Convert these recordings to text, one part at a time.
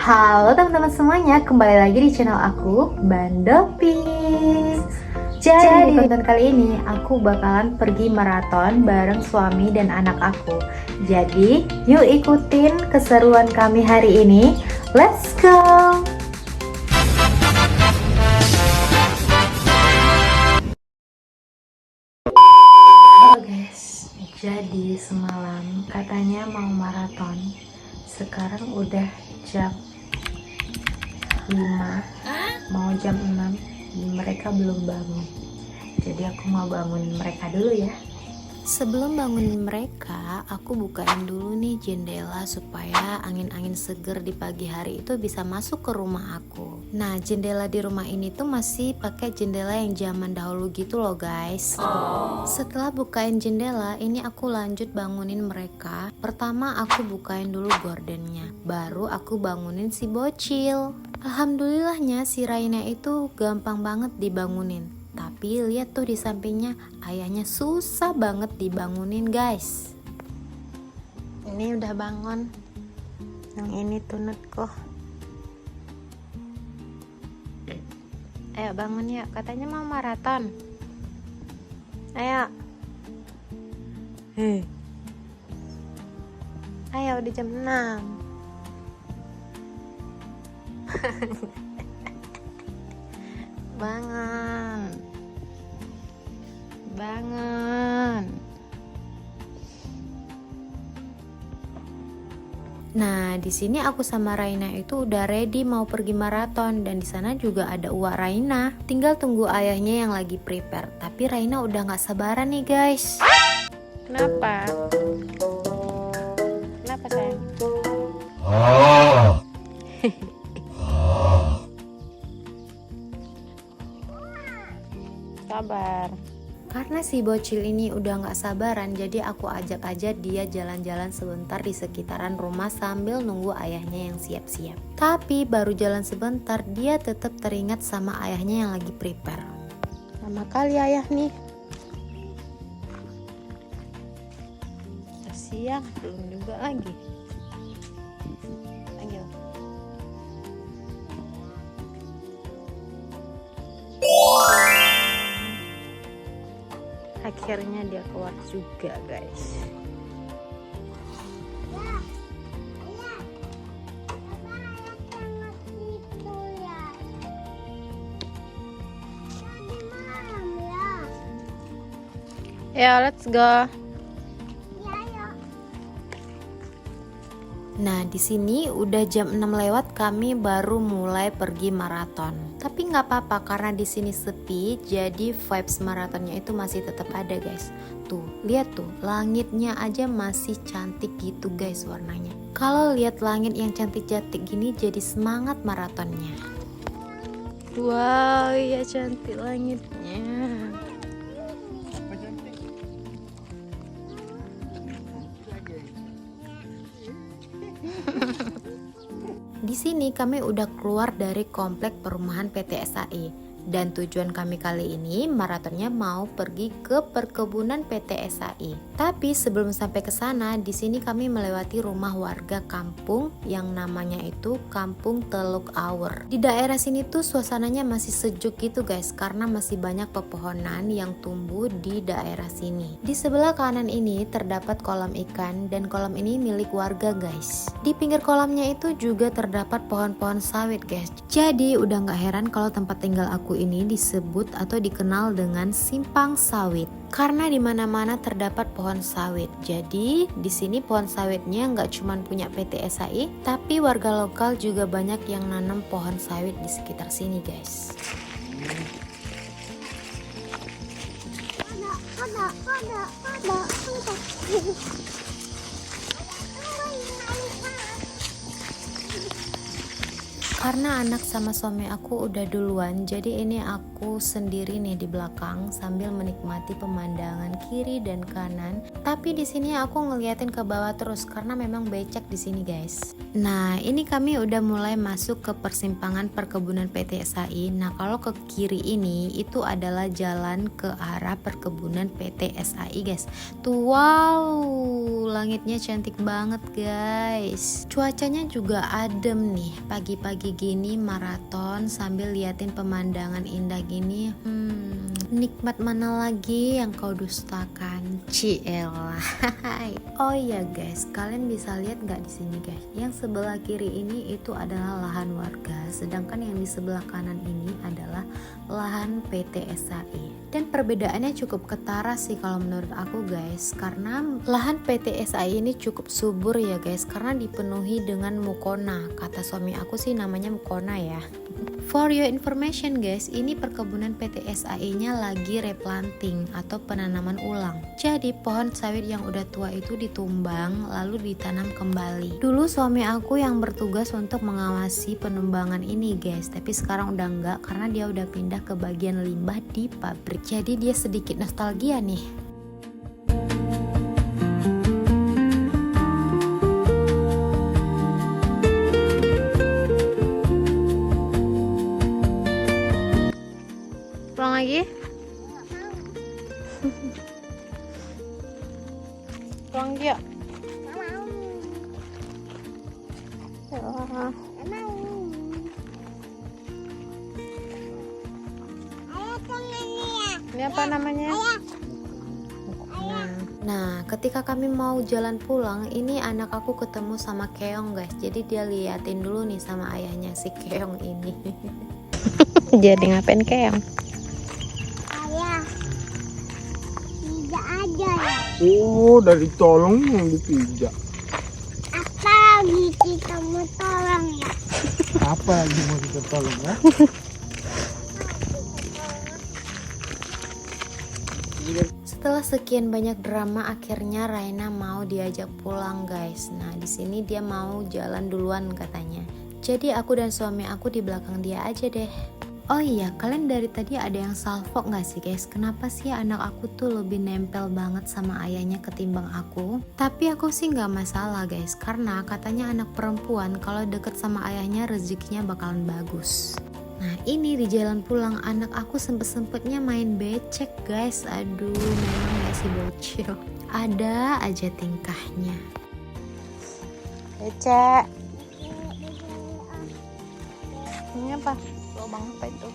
Halo teman-teman semuanya, kembali lagi di channel aku, Bandopis. Jadi di konten kali ini aku bakalan pergi maraton bareng suami dan anak aku. Jadi yuk ikutin keseruan kami hari ini. Let's go. Halo guys, jadi semalam katanya mau maraton. Sekarang udah jam 5, mau jam 6, mereka belum bangun. Jadi aku mau bangunin mereka dulu ya. Sebelum bangunin mereka, aku bukain dulu nih jendela supaya angin-angin seger di pagi hari itu bisa masuk ke rumah aku. Nah, jendela di rumah ini tuh masih pakai jendela yang zaman dahulu gitu loh guys. Setelah bukain jendela, ini aku lanjut bangunin mereka. Pertama aku bukain dulu gordennya, baru aku bangunin si bocil. Alhamdulillahnya si Raina itu gampang banget dibangunin. Tapi lihat tuh di sampingnya, ayahnya susah banget dibangunin guys. Ini udah bangun, yang ini tunut kok. Ayo bangun yuk, katanya mau maraton. Ayo. Ayo udah jam 6. Bangun. Nah, di sini aku sama Raina itu udah ready mau pergi maraton, dan di sana juga ada uak Raina. Tinggal tunggu ayahnya yang lagi prepare. Tapi Raina udah nggak sabaran nih guys. Kenapa? Kenapa sayang? Sabar. Karena si bocil ini udah gak sabaran, jadi aku ajak aja dia jalan-jalan sebentar di sekitaran rumah sambil nunggu ayahnya yang siap-siap. Tapi baru jalan sebentar, dia tetap teringat sama ayahnya yang lagi prepare. Lama kali ayah nih. Siang, belum juga lagi. Ayo. Akhirnya dia keluar juga guys. Ya, let's go. Nah, di sini udah jam 6 lewat, kami baru mulai pergi maraton. Tapi nggak apa-apa karena di sini sepi, jadi vibes maratonnya itu masih tetap ada guys. Tuh, lihat tuh, langitnya aja masih cantik gitu guys warnanya. Kalau lihat langit yang cantik-cantik gini jadi semangat maratonnya. Wow, iya cantik langitnya. Di sini kami udah keluar dari komplek perumahan PT SAI, dan tujuan kami kali ini maratonnya mau pergi ke perkebunan PT SAI. Tapi sebelum sampai ke sana, di sini kami melewati rumah warga kampung yang namanya itu Kampung Teluk Awur. Di daerah sini tuh suasananya masih sejuk gitu guys, karena masih banyak pepohonan yang tumbuh di daerah sini. Di sebelah kanan ini terdapat kolam ikan, dan kolam ini milik warga guys. Di pinggir kolamnya itu juga terdapat pohon-pohon sawit guys. Jadi udah gak heran kalau tempat tinggal aku ini disebut atau dikenal dengan simpang sawit, karena di mana-mana terdapat pohon sawit. Jadi di sini pohon sawitnya nggak cuma punya PT SAI, tapi warga lokal juga banyak yang nanam pohon sawit di sekitar sini guys. Karena anak sama suami aku udah duluan, jadi ini aku sendiri nih di belakang sambil menikmati pemandangan kiri dan kanan Tapi di sini aku ngeliatin ke bawah terus karena memang becek di sini guys. Nah ini kami udah mulai masuk ke persimpangan perkebunan PT SAI. Nah kalau ke kiri ini itu adalah jalan ke arah perkebunan PT SAI guys. Tuh wow, langitnya cantik banget guys. Cuacanya juga adem nih. Pagi-pagi gini maraton sambil liatin pemandangan indah gini. Nikmat mana lagi yang kau dustakan, Cielah. Oh iya guys, kalian bisa lihat nggak di sini guys? Yang sebelah kiri ini itu adalah lahan warga, sedangkan yang di sebelah kanan ini adalah lahan PT SAI. Dan perbedaannya cukup ketara sih kalau menurut aku guys, karena lahan PT SAI ini cukup subur ya guys, karena dipenuhi dengan mukona. Kata suami aku sih namanya mukona ya. For your information guys, ini perkebunan PT SAI-nya lagi replanting atau penanaman ulang. Jadi pohon sawit yang udah tua itu ditumbang lalu ditanam kembali. Dulu suami aku yang bertugas untuk mengawasi penumbangan ini guys, tapi sekarang udah enggak karena dia udah pindah ke bagian limbah di pabrik. Jadi dia sedikit nostalgia nih. Pulang lagi? Pulang yuk. Ini apa namanya? Nah, ketika kami mau jalan pulang, ini anak aku ketemu sama keong guys. Jadi dia liatin dulu nih sama ayahnya si keong ini. Jadi ngapain keong? Ayah, tidak ada ya. Oh, dari tolong yang dipijak. Apa lagi kita mau tolong ya? Apa lagi mau kita tolong ya? Setelah sekian banyak drama, akhirnya Raina mau diajak pulang guys. Nah, di sini dia mau jalan duluan katanya. Jadi aku dan suami aku di belakang dia aja deh. Oh iya, kalian dari tadi ada yang salfok gak sih guys? Kenapa sih anak aku tuh lebih nempel banget sama ayahnya ketimbang aku? Tapi aku sih gak masalah guys, karena katanya anak perempuan kalau deket sama ayahnya rezekinya bakalan bagus. Nah ini di jalan pulang anak aku sempet-sempetnya main becek guys. Aduh, memang gak sih bocil? Ada aja tingkahnya. Becek. Ini apa? Lubang apa itu?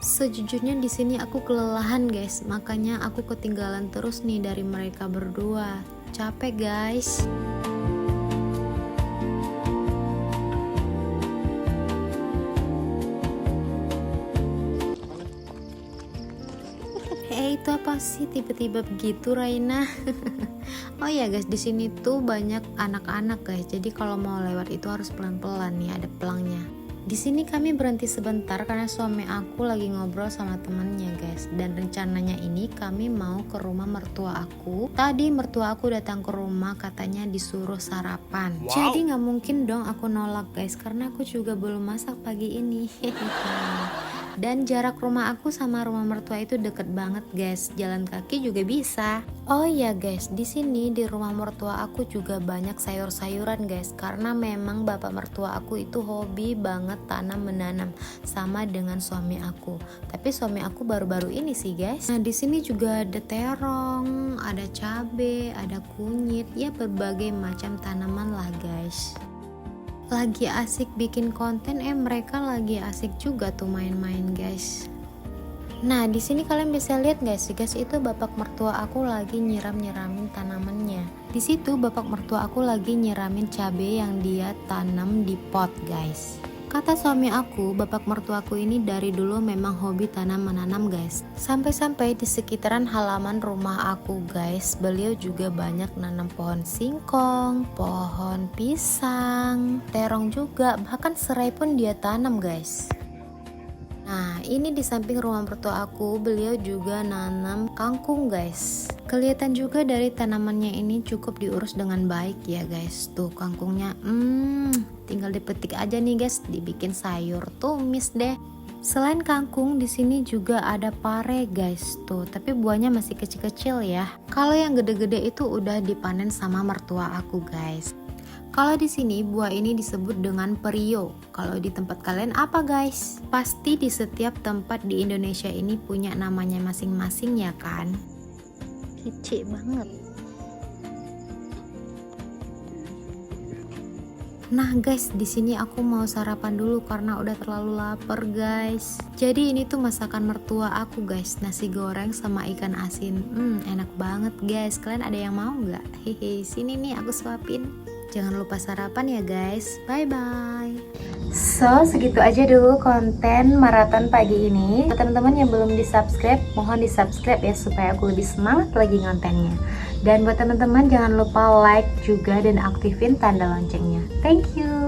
Sejujurnya di sini aku kelelahan guys, makanya aku ketinggalan terus nih dari mereka berdua. Capek guys. Itu apa sih tiba-tiba begitu Raina? Oh ya guys, di sini tuh banyak anak-anak guys. Jadi kalau mau lewat itu harus pelan-pelan nih, ada pelangnya. Di sini kami berhenti sebentar karena suami aku lagi ngobrol sama temannya guys. Dan rencananya ini kami mau ke rumah mertua aku. Tadi mertua aku datang ke rumah katanya disuruh sarapan. Wow. Jadi nggak mungkin dong aku nolak guys, karena aku juga belum masak pagi ini. Dan jarak rumah aku sama rumah mertua itu deket banget guys, jalan kaki juga bisa. Oh iya guys, di sini di rumah mertua aku juga banyak sayur-sayuran guys, karena memang bapak mertua aku itu hobi banget tanam menanam sama dengan suami aku. Tapi suami aku baru-baru ini sih guys. Nah di sini juga ada terong, ada cabe, ada kunyit, ya berbagai macam tanaman lah guys. Lagi asik bikin konten, mereka lagi asik juga tuh main-main guys. Nah di sini kalian bisa lihat guys, itu bapak mertua aku lagi nyiramin tanamannya. Di situ bapak mertua aku lagi nyiramin cabai yang dia tanam di pot guys. Kata suami aku, bapak mertuaku ini dari dulu memang hobi tanam menanam guys. Sampai-sampai di sekitaran halaman rumah aku guys, beliau juga banyak nanam pohon singkong, pohon pisang, terong juga, bahkan serai pun dia tanam guys. Nah ini di samping rumah mertua aku, beliau juga nanam kangkung guys. Kelihatan juga dari tanamannya ini cukup diurus dengan baik ya guys. Tuh kangkungnya tinggal dipetik aja nih guys, dibikin sayur tumis deh. Selain kangkung, di sini juga ada pare guys tuh, tapi buahnya masih kecil-kecil ya. Kalau yang gede-gede itu udah dipanen sama mertua aku guys. Kalau di sini buah ini disebut dengan perio. Kalau di tempat kalian apa guys? Pasti di setiap tempat di Indonesia ini punya namanya masing-masing ya kan? Kecil banget. Nah guys, di sini aku mau sarapan dulu karena udah terlalu lapar guys. Jadi ini tuh masakan mertua aku guys, nasi goreng sama ikan asin. Enak banget guys. Kalian ada yang mau nggak? Hehe, sini nih aku suapin. Jangan lupa sarapan ya guys. Bye bye. So, segitu aja dulu konten maraton pagi ini. Buat teman-teman yang belum di-subscribe, mohon di-subscribe ya supaya aku lebih semangat lagi kontennya. Dan buat teman-teman jangan lupa like juga dan aktifin tanda loncengnya. Thank you.